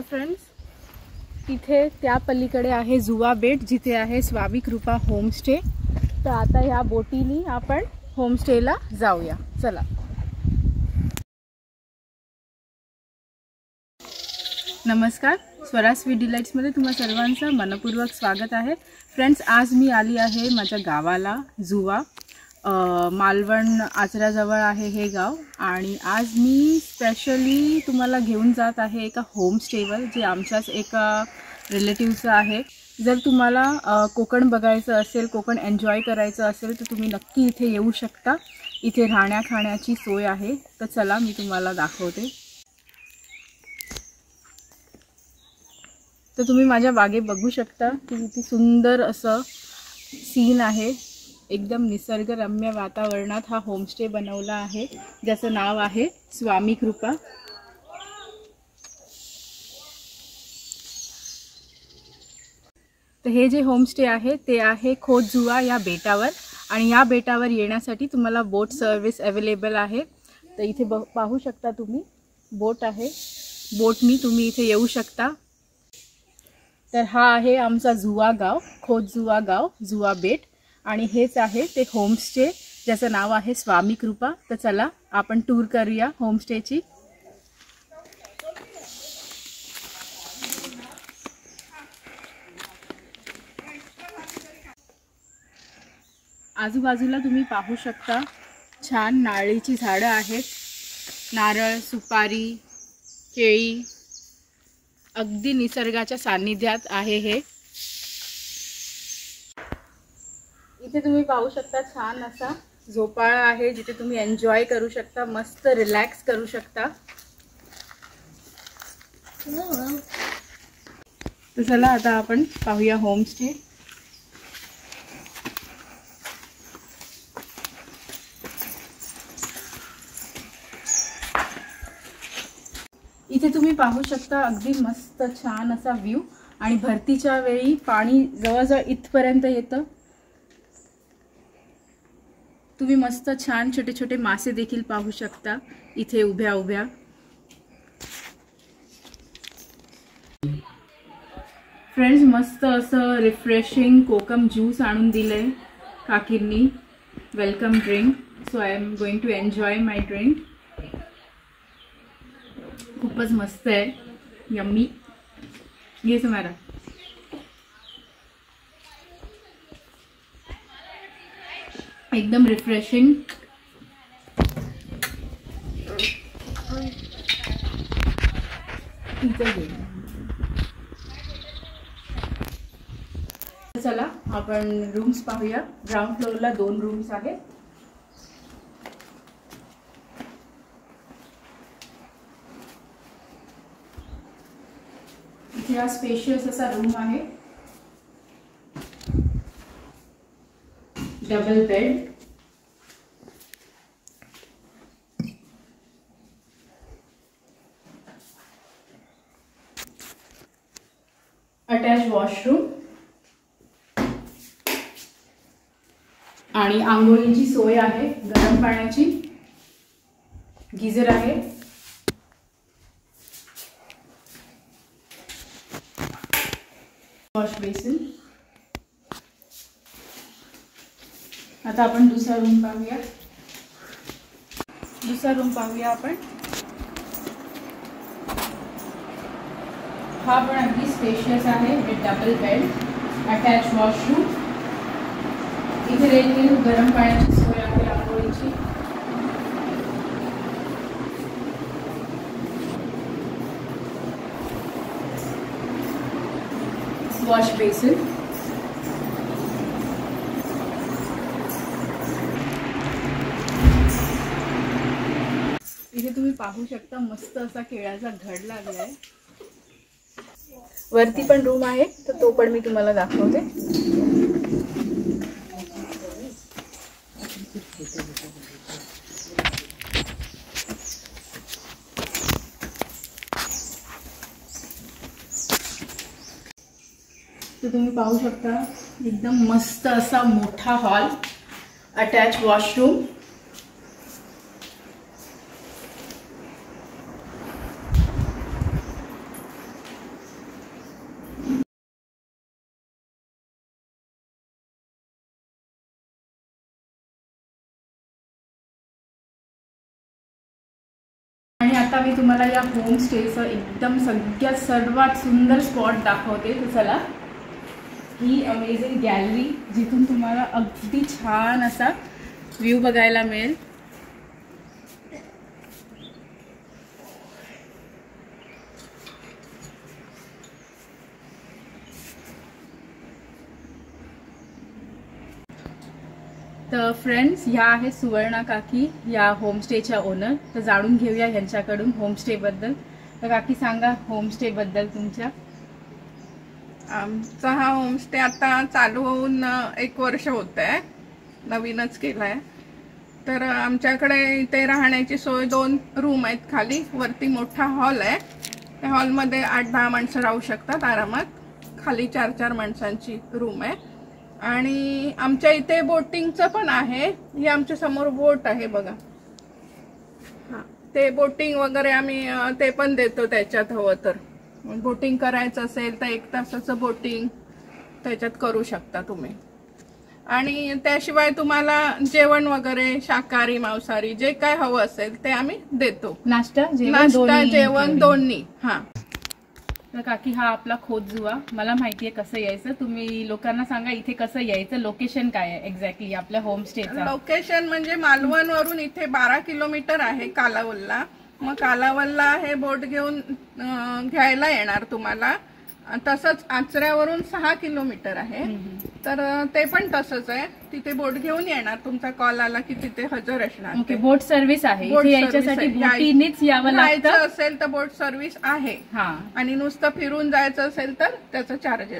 Friends, तिथे त्या पलीकडे आहे जुवा बेट, जिथे आहे स्वामी कृपा होमस्टे। तर आता ह्या बोटीनी आपण होमस्टेला जाऊया, चला। नमस्कार, स्वराज स्वीट डिलाइट्समध्ये तुम्हा सर्वांचं मनपूर्वक स्वागत आहे। फ्रेंड्स, आज मी आली आहे माझ्या गावाला जुवा, मालवण आचऱ्याजवळ आहे हे गाव। आणि आज मी स्पेशली तुम्हाला घेऊन जात आहे एका होमस्टेवर, जे आमच्याच एका रिलेटिव्हचं आहे। जर तुम्हाला कोकण बघायचं असेल, कोकण एन्जॉय करायचं असेल तर तुम्ही नक्की इथे येऊ शकता। इथे राहण्या खाण्याची सोय आहे। तर चला मी तुम्हाला दाखवते। तर तुम्ही माझ्या मागे बघू शकता की किती सुंदर असं सीन आहे। एकदम निसर्गरम्य वातावरणात हा होमस्टे बनवला आहे, ज्याचं नाव आहे स्वामी कृपा। तर हे जे होमस्टे आहे ते आहे खोतजुवा या बेटावर, आणि या बेटावर येण्यासाठी तुम्हाला बोट सर्व्हिस अवेलेबल आहे। तर इथे पाहू शकता तुम्ही, बोट आहे, बोटनी तुम्ही इथे येऊ शकता। तर हा आहे आमचा जुवा गाव, खोतजुवा गाव, जुवा बेट, आणि हेच आहे ते होमस्टे ज्याचं नाव आहे स्वामी कृपा। तर चला आपण टूर करूया होमस्टेची। आजूबाजूला तुम्ही पाहू शकता छान नारळीची झाडं आहेत, नारळ, सुपारी, केळी, अगदी निसर्गाच्या सानिध्यात आहे हे। इथे तुम्ही पाहू शकता छान असा झोपाळा आहे, जिथे तुम्ही एन्जॉय करू शकता, मस्त रिलॅक्स करू शकता। तर चला आता आपण पाहूया होमस्टे। इथे तुम्ही पाहू शकता अगदी मस्त छान असा व्ह्यू, आणि भरतीच्या वेळी पाणी जवळजवळ इथपर्यंत येतं। तुम्ही मस्त छान छोटे छोटे मासे देखील पाहू शकता इथे उभ्या उभ्या। फ्रेंड्स, मस्त असं रिफ्रेशिंग कोकम ज्यूस आणून दिलंय काकींनी, welcome drink. So I am going to enjoy my drink. खूपच मस्त आहे, यम्मी। ये समारा। एकदम रिफ्रेशिंग। चला आपण रूम्स पाहूया। ग्राउंड फ्लोअरला 2 रूम्स आहेत। इथे हा स्पेशियस असा रूम आहे, डबल बेड, अटॅच वॉशरूम, आणि आंघोळीची सोय आहे, गरम पाण्याची, गीझर आहे, वॉश बेसिन। आता आपण दुसरा रूम पाहूया। दुसरा रूम पाहूया आपण। हा पण अगदी स्पेशियस आहे, with double bed, attach washroom, इथे देखील गरम पाण्याची सोय आहे, आंघोळीची। वॉश बेसिन, इथे तुम्ही पाहू शकता मस्त असा केळाचा घड लागलाय। वरती पण रूम आहे, तर तो पण मी तुम्हाला दाखवते। तर तुम्ही पाहू शकता एकदम मस्त असा मोठा हॉल, अटॅच वॉशरूम, मी तुम्हाला या होमस्टेचं एकदम सगळ्यात सर्वात सुंदर स्पॉट दाखवते. तर चला, ही अमेझिंग गॅलरी जिथून तुम्हाला अगदी छान असा व्ह्यू बघायला मिळेल. तर फ्रेंड्स, ह्या आहेत सुवर्णा काकी, या होमस्टेच्या ओनर. तर जाणून घेऊया यांच्याकडून होमस्टेबद्दल. तर काकी सांगा होमस्टेबद्दल तुमच्या. आमचा हा होमस्टे आता चालू होऊन 1 वर्ष होत आहे, नवीनच केलाय. तर आमच्याकडे इथे राहण्याची सोय 2 रूम आहेत. खाली वरती मोठा हॉल आहे. त्या हॉलमध्ये 8-10 माणसं राहू शकतात आरामात. खाली 4-4 माणसांची रूम आहे. आणि आमच्या इथे बोटिंगचं पण आहे. हे आमच्या समोर बोट आहे बघा. हां, ते बोटिंग वगैरे आम्ही ते पण देतो त्याच्यात. हवं तर बोटिंग करायचं असेल तर 1 तासाचं बोटिंग त्याच्यात करू शकता तुम्ही. आणि त्याशिवाय तुम्हाला जेवण वगैरे शाकाहारी मांसाहारी जे काय हवं असेल ते आम्ही देतो. नाश्ता जेवण दोन्ही. हां. तर काकी, हा आपला खोतजुवा. मला माहिती आहे कसं यायचं. तुम्ही लोकांना सांगा इथे कसं यायचं. लोकेशन काय आहे एक्झॅक्टली आपल्या होमस्टेचं? लोकेशन म्हणजे मालवण वरून इथे 12 किलोमीटर आहे कालावलला. मग कालावलला हे बोट घेऊन घ्यायला येणार तुम्हाला. तसंच आचऱ्यावरून 6 किलोमीटर आहे. तर ते पण तसंच आहे. तिथे बोट घेऊन येणार. तुमचा कॉल आला की तिथे हजर असणार. ओके, बोट सर्व्हिस आहे. याच्यासाठी बोटीनेच यावं लागतं. असेल तर बोट सर्व्हिस आहे. आणि नुसतं फिरून जायचं असेल तर त्याचं चार्ज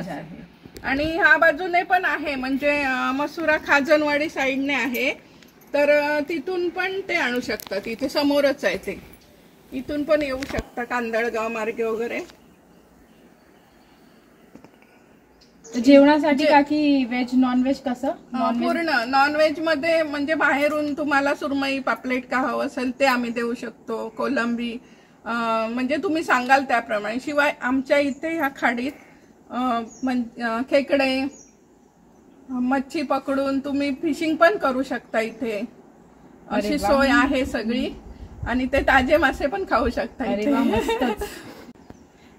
आहे. आणि ह्या बाजूने पण आहे, म्हणजे मसुरा खाजनवाडी साईडने आहे. तर तिथून पण ते आणू शकतात. इथे समोरच आहे ते. इथून पण येऊ शकता कांदळगाव मार्गे वगैरे. जेवणासाठी काकी व्हेज नॉनव्हेज कसं? पूर्ण नॉनव्हेज मध्ये म्हणजे बाहेरून तुम्हाला सुरमई पापलेट का हवं असेल ते आम्ही देऊ शकतो. कोलंबी म्हणजे तुम्ही सांगाल त्याप्रमाणे. शिवाय आमच्या इथे ह्या खाडीत खेकडे मच्छी पकडून तुम्ही फिशिंग पण करू शकता. इथे अशी सोय आहे सगळी. आणि ते ताजे मासे पण खाऊ शकता इथे.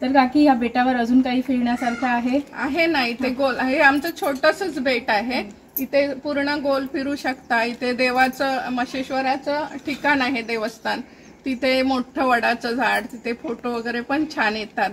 तर काकी, या बेटावर अजून काही फिरण्यासारखं आहे ना? इथे गोल आहे. आमचं छोटंसंच बेट आहे. इथे पूर्ण गोल फिरू शकता. इथे देवाचं मशेश्वराचं ठिकाण आहे, देवस्थान. तिथे मोठं वडाचं झाड. तिथे फोटो वगैरे पण छान येतात.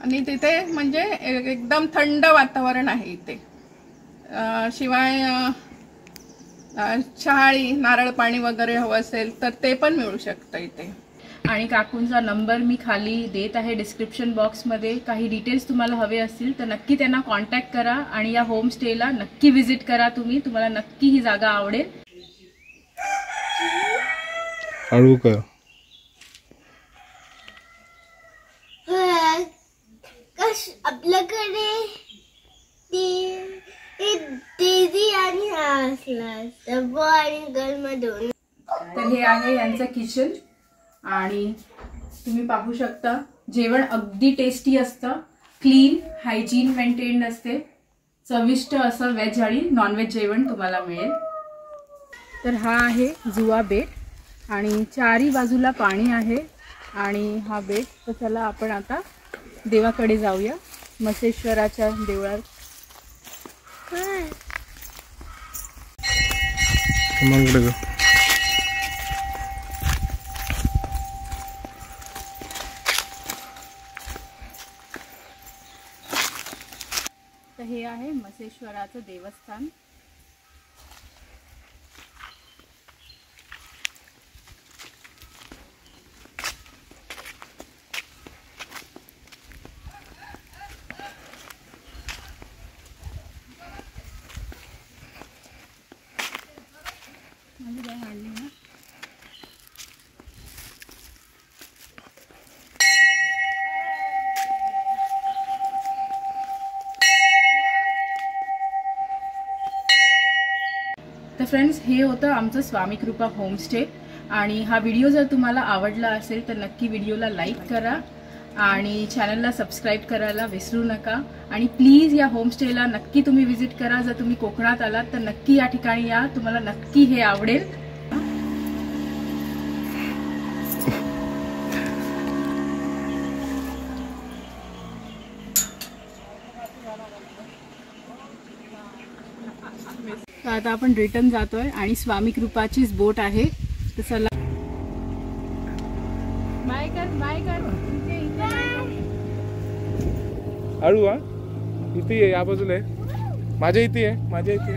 आणि तिथे म्हणजे एकदम थंड वातावरण आहे इथे. शिवाय शहाळी नारळ पाणी वगैरे हवं असेल तर ते पण मिळू शकतं इथे. आणि काकूंचा नंबर मी खाली देत आहे डिस्क्रिप्शन बॉक्समध्ये. काही डिटेल्स तुम्हाला हवे असतील तर नक्की त्यांना कॉन्टॅक्ट करा आणि या होमस्टेला नक्की व्हिजिट करा. तुम्हाला नक्की ही जागा आवडेल. आपल्याकडे तर हे आहे यांचं किचन. आणि तुम्ही पाहू शकता जेवण अगदी टेस्टी असतं. क्लीन, हायजीन मेंटेन्ड असते. चविष्ट असं व्हेज आणि नॉनव्हेज जेवण तुम्हाला मिळेल. तर हा आहे जुवा बेट आणि 4ही बाजूला पाणी आहे आणि हा बेट. तर चला आपण आता देवाकडे जाऊया, मसेश्वराच्या देवळात. तर हे आहे मसेश्वराचं देवस्थान. तर फ्रेंड्स, हे होतं आमचं स्वामी कृपा होमस्टे. आणि हा व्हिडिओ जर तुम्हाला आवडला असेल तर नक्की व्हिडिओला लाईक करा आणि चॅनलला सबस्क्राईब करायला विसरू नका. आणि प्लीज या होमस्टेला नक्की तुम्ही व्हिजिट करा. जर तुम्ही कोकणात आलात तर नक्की या ठिकाणी या. तुम्हाला नक्की हे आवडेल. तर आता आपण रिटर्न जातोय आणि स्वामी कृपाचीच बोट आहे. तर चला बाय कर हळू हा. इथे आहे, या बाजूला आहे, माझ्या इथे आहे, माझ्या इथे.